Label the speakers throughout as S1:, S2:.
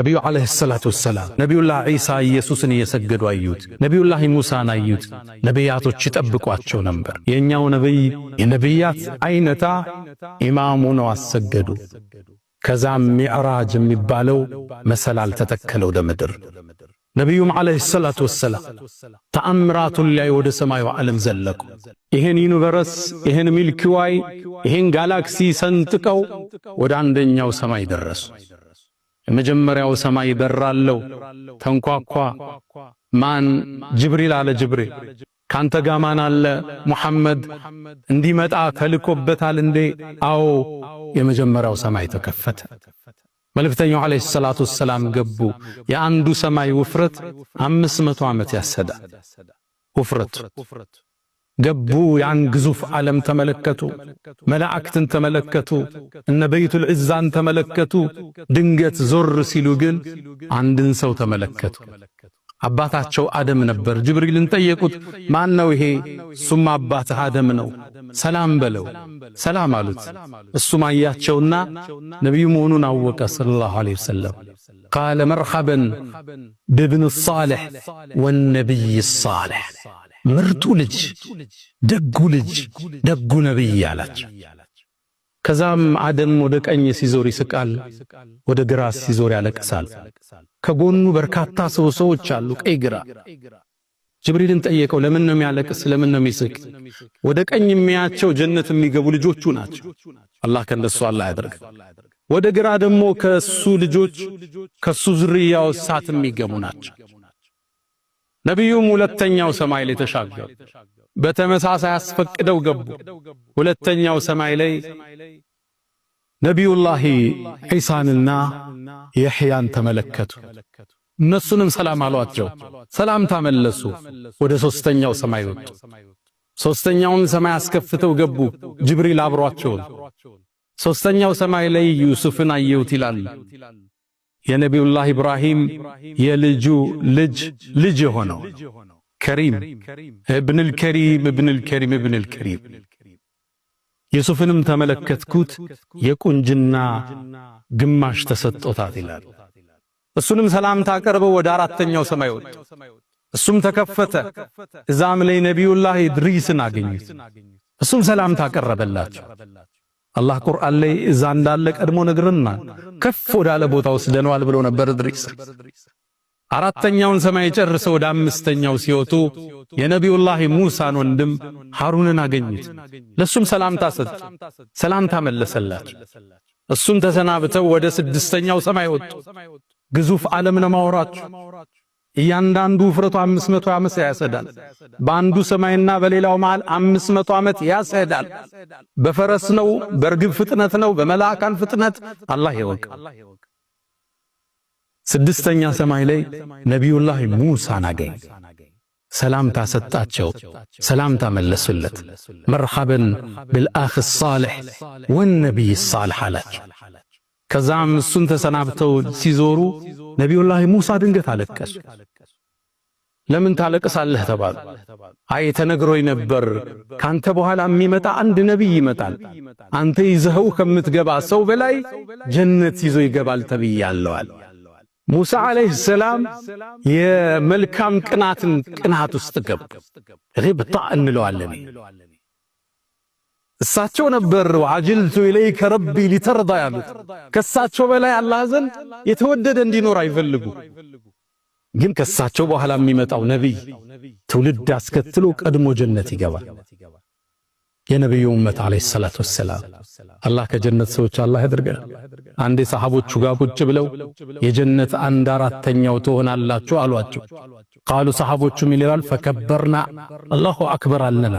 S1: ነቢዩ ዓለይሂ ሰላቱ ወሰላም ነቢዩላህ ዒሳ ኢየሱስን እየሰገዱ አዩት። ነቢዩላህ ሙሳን አዩት። ነቢያቶች ይጠብቋቸው ነበር። የኛው ነቢይ የነቢያት አይነታ ኢማሙ ነው አሰገዱ። ከዛም ሚዕራጅ የሚባለው መሰላል ተተከለ ወደ ምድር። ነቢዩም ዓለይሂ ሰላቱ ወሰላም ተአምራቱን ላይ ወደ ሰማዩ ዓለም ዘለቁ። ይሄን ዩኒቨርስ፣ ይሄን ሚልኪ ዋይ፣ ይሄን ጋላክሲ ሰንጥቀው ወደ አንደኛው ሰማይ ደረሱ። የመጀመሪያው ሰማይ በራለው ተንኳኳ። ማን? ጅብሪል አለ። ጅብሪል ካንተ ጋር ማን አለ? ሙሐመድ እንዲመጣ ተልኮበታል እንዴ? አዎ። የመጀመሪያው ሰማይ ተከፈተ። መልእክተኛው ዓለይሂ ሰላቱ ወሰላም ገቡ። የአንዱ ሰማይ ውፍረት 500 ዓመት ያሰዳል። ውፍረት ገቡ። ያን ግዙፍ ዓለም ተመለከቱ። መላእክትን ተመለከቱ። እነ በይቱል ዒዛን ተመለከቱ። ድንገት ዞር ሲሉ ግን አንድን ሰው ተመለከቱ። አባታቸው አደም ነበር። ጅብሪልን ጠየቁት፣ ማን ነው ይሄ? እሱም አባትህ አደም ነው፣ ሰላም በለው። ሰላም አሉት። እሱም አያቸውና ነቢዩ መሆኑን አወቀ ሰለላሁ ዐለይሂ ወሰለም። ቃለ መርሐበን ብብን ሷሊሕ ወነቢይ ሷሊሕ፣ ምርጡ ልጅ፣ ደጉ ልጅ፣ ደጉ ነቢይ አላቸው። ከዛም አደም ወደ ቀኝ ሲዞር ይስቃል፣ ወደ ግራ ሲዞር ያለቅሳል። ከጎኑ በርካታ ሰዎች አሉ፣ ቀይ ግራ። ጅብሪልን ጠየቀው፣ ለምን ነው የሚያለቅስ? ለምን ነው የሚስቅ? ወደ ቀኝ የሚያቸው ጀነት የሚገቡ ልጆቹ ናቸው። አላህ ከነሱ አላህ ያደርግ። ወደ ግራ ደግሞ ከሱ ልጆች ከሱ ዝርያው እሳት የሚገቡ ናቸው። ነቢዩም ሁለተኛው ሰማይ ላይ ተሻገሩ። በተመሳሳይ አስፈቅደው ገቡ። ሁለተኛው ሰማይ ላይ ነቢዩላህ ዒሳንና የሕያን ተመለከቱ። እነሱንም ሰላም አሏቸው። ሰላምታ መለሱ። ወደ ሦስተኛው ሰማይ ወጡ። ሦስተኛውን ሰማይ አስከፍተው ገቡ። ጅብሪል አብሯቸው። ሦስተኛው ሰማይ ላይ ዩሱፍን አየሁት ይላል። የነቢዩላህ ኢብራሂም የልጁ ልጅ የሆነው ከሪም እብኑል ከሪም ዩሱፍንም ተመለከትኩት፣ የቁንጅና ግማሽ ተሰጥቶታል ይላል። እሱንም ሰላምታ አቀርበው ወደ አራተኛው ሰማይ ወጡ። እሱም ተከፈተ። እዛም ላይ ነቢዩላህ ኢድሪስን አገኙት። እሱም ሰላምታ አቀረበላቸው። አላህ ቁርአን ላይ እዛ እንዳለ ቀድሞ ነግረናል። ከፍ ወዳለ ቦታ ወስደነዋል ብሎ ነበር ኢድሪስ። አራተኛውን ሰማይ ጨርሰው ወደ አምስተኛው ሲወጡ የነቢዩላህ ሙሳን ወንድም ሃሩንን አገኙት። ለሱም ሰላምታ ሰጡ። ሰላምታ መለሰላቸው። እሱም ተሰናብተው ወደ ስድስተኛው ሰማይ ወጡ። ግዙፍ ዓለም ነው ማወራችሁ። እያንዳንዱ ውፍረቱ 500 ዓመት ያሰዳል። በአንዱ ሰማይና በሌላው መሃል 500 ዓመት ያሰዳል። በፈረስ ነው፣ በርግብ ፍጥነት ነው፣ በመላእካን ፍጥነት አላህ ይወቅ። ስድስተኛ ሰማይ ላይ ነቢዩላህ ሙሳን አገኝ። ሰላምታ ሰጣቸው። ሰላምታ መለሱለት። መርሐበን ብልአኽ ሷሊሕ ወነቢይ ሷሊሕ አላቸው። ከዛም እሱን ተሰናብተው ሲዞሩ ነቢዩላህ ሙሳ ድንገት አለቀሱ። ለምን ታለቅሳለህ ተባሉ። አይ ተነግሮኝ ነበር ካንተ በኋላ የሚመጣ አንድ ነቢይ ይመጣል፣ አንተ ይዘኸው ከምትገባ ሰው በላይ ጀነት ይዞ ይገባል ተብያለዋል። ሙሳ ዓለይሂ ሰላም የመልካም ቅናት ውስጥ ገቡ። ሪብጣ እንለዋለን። እሳቸው ነበር ወዐጅልቱ ኢለይከ ረቢ ሊተርዳ ያሉት። ከሳቸው በላይ አላህ ዘንድ የተወደደ እንዲኖር አይፈልጉ። ግን ከሳቸው በኋላ የሚመጣው ነቢይ ትውልድ አስከትሎ ቀድሞ ጀነት ይገባል። የነቢዩ ኡመት ዓለይሂ ሰላቱ ወሰላም አላህ ከጀነት ሰዎች አላህ ያድርገን። አንዴ ሰሃቦቹ ጋር ቁጭ ብለው የጀነት 1/4ኛው ትሆናላችሁ አሏቸው። ቃሉ ሰሃቦቹ ምን ይላል? ፈከበርና አላሁ አክበር አለና።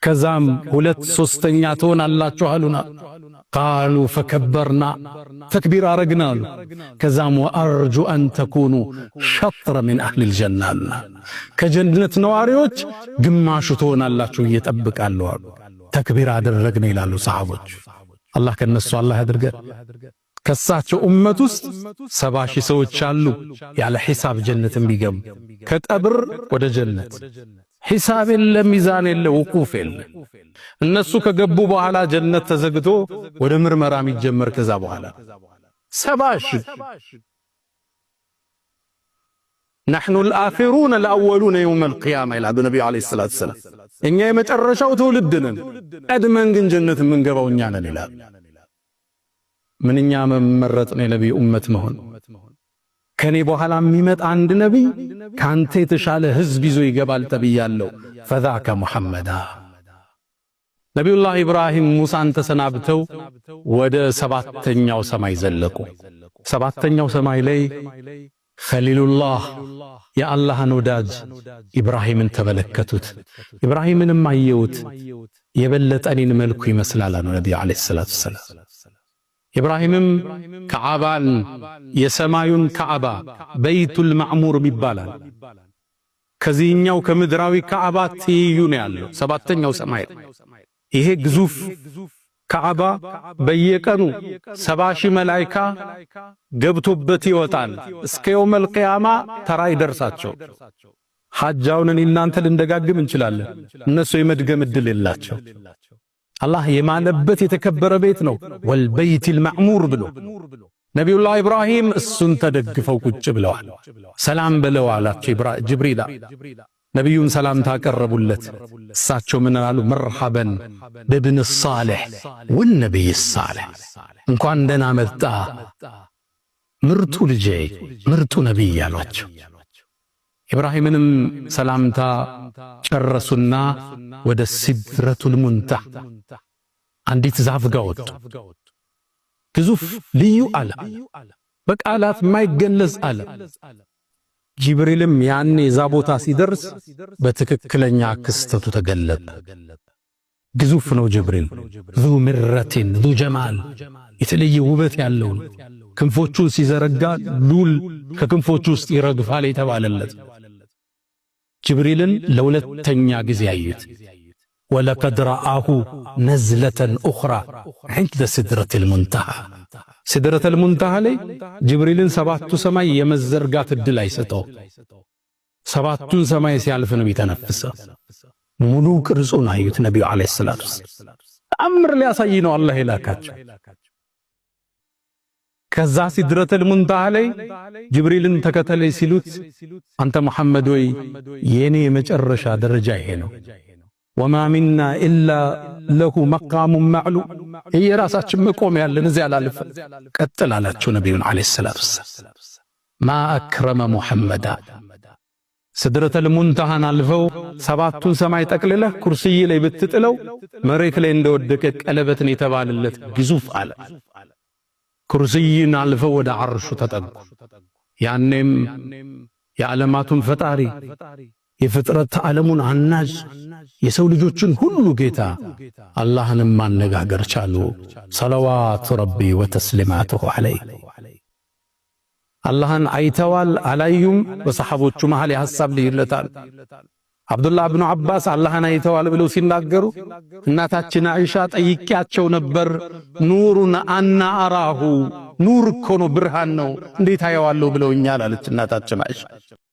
S1: ከዛም 2/3ኛ ትሆናላችሁ አሉና። ቃሉ ፈከበርና ተክቢር አረግና አሉ። ከዛም ወአርጁ አን ተኩኑ ሸጥረ ሚን አህሊል ጀና አሉና። ከጀነት ነዋሪዎች ግማሹ ትሆናላችሁ እየጠብቃለሁ አሉ። ተክቢር አደረግን ይላሉ ሰሃቦች። አላህ ከነሱ አላህ ያድርገን። ከሳቸው ኡመት ውስጥ 70,000 ሰዎች አሉ ያለ ሒሳብ ጀነት የሚገቡ። ከቀብር ወደ ጀነት ሒሳብ የለ፣ ሚዛን የለ፣ ውቁፍ የለ። እነሱ ከገቡ በኋላ ጀነት ተዘግቶ ወደ ምርመራ የሚጀመር ከዛ በኋላ 70,000 نحن الآخرون الأولون يوم القيامة إلى النبي عليه الصلاة والسلام እኛ የመጨረሻው ትውልድ ነን ቀድመን ግን ጀነት የምንገባው እኛ ነን ይላል ምንኛ መመረጥ ነው የነብዩ ኡመት መሆን ከኔ በኋላ የሚመጣ አንድ ነብይ ካንተ የተሻለ ህዝብ ይዞ ይገባል ተብያለሁ فذاك محمد ነብዩላህ ኢብራሂም ሙሳን ተሰናብተው ወደ ሰባተኛው ሰማይ ዘለቁ ሰባተኛው ሰማይ ላይ ኸሊሉላህ የአላህን ወዳጅ ኢብራሂምን ተመለከቱት ኢብራሂምንም አየውት የበለጠኔን መልኩ ይመስላል አሉ ነብዩ አለይሂ ሰላቱ ሰላም ኢብራሂምም ከዓባን የሰማዩን ከዓባ በይቱል ማዕሙር ይባላል ከዚህኛው ከምድራዊ ከዓባ ትይዩ ነው ያለው ሰባተኛው ሰማይ ይሄ ግዙፍ ከዓባ በየቀኑ 70,000 መላእክት ገብቶበት ይወጣል እስከ የውመል ቂያማ ተራ ይደርሳቸው ሐጃውን እናንተ ልንደጋግም እንችላለን እነሱ የመድገም እድል የላቸው አላህ የማለበት የተከበረ ቤት ነው ወልበይቲል ማዕሙር ብሎ ነብዩላህ ኢብራሂም እሱን ተደግፈው ቁጭ ብለዋል ሰላም በለው አላቸው ጅብሪል ነብዩን ሰላም ታቀረቡለት እሳቸው ምን አሉ መርሐበን በብን ሷሊህ ወነብይ ሷሊህ እንኳን ደህና መጣ ምርጡ ልጄ ምርጡ ነብይ አሏቸው ኢብራሂምንም ሰላምታ ጨረሱና ወደ ሲድረቱል ሙንተሃ አንዲት ዛፍ ጋር ወጡ ግዙፍ ልዩ አለ በቃላት የማይገለጽ አለ ጅብሪልም ያኔ ዛ ቦታ ሲደርስ በትክክለኛ ክስተቱ ተገለጠ ግዙፍ ነው ጅብሪል ذو مرة ذو جمال የተለየ ውበት ያለው ክንፎቹን ሲዘረጋ ሉል ከክንፎቹ ውስጥ ይረግፋል የተባለለት ጅብሪልን ለሁለተኛ ጊዜ አዩት ولقد رآه نزلة أخرى عند سدرة المنتهى سدرة المنتهى ላይ ጅብሪልን ሰባቱ ሰማይ የመዘርጋት እድል አይሰጠው ሰባቱን ሰማይ ሲያልፍ ነው የተነፈሰው ሙሉ ቅርጹን አዩት ነብዩ አለይሂ ሰላቱ አምር ሊያሳይ ነው አላህ የላካቸው ከዛ ሲድረተል ሙንተሃ ላይ ጅብሪልን ተከተለኝ ሲሉት አንተ መሐመድ ወይ የኔ የመጨረሻ ደረጃ ይሄ ነው وما منا إلا له مقام معلوم هي راساችን መቆም ያለን እዚያ አላልፈ ቀጥል አላቸው ነብዩን አለይሂ ሰላቱ ወሰለም ما أكرم محمد ሲድረተል ሙንተሃን አልፈው ሰባቱን ሰማይ ጠቅልለህ ኩርሲይ ላይ ብትጥለው መሬት ላይ እንደወደቀ ቀለበትን የተባለለት ግዙፍ አለ ኩርሲይን አልፈው ወደ አርሹ ተጠጉ ያኔም የዓለማቱን ፈጣሪ የፍጥረት ዓለሙን አናጅ የሰው ልጆችን ሁሉ ጌታ አላህንም ማነጋገር ቻሉ ሰለዋቱ ረቢ ወተስሊማቱሁ ዐለይሂ አላህን አይተዋል አላዩም በሰሐቦቹ መሃል የሐሳብ ልዩነታል አብዱላህ ኢብኑ አባስ አላህን አይተዋል ብለው ሲናገሩ እናታችን አይሻ ጠይቂያቸው ነበር ኑሩን አና አራሁ ኑር እኮ ነው ብርሃን ነው እንዴት አየዋለሁ ብለውኛል አለች እናታችን አይሻ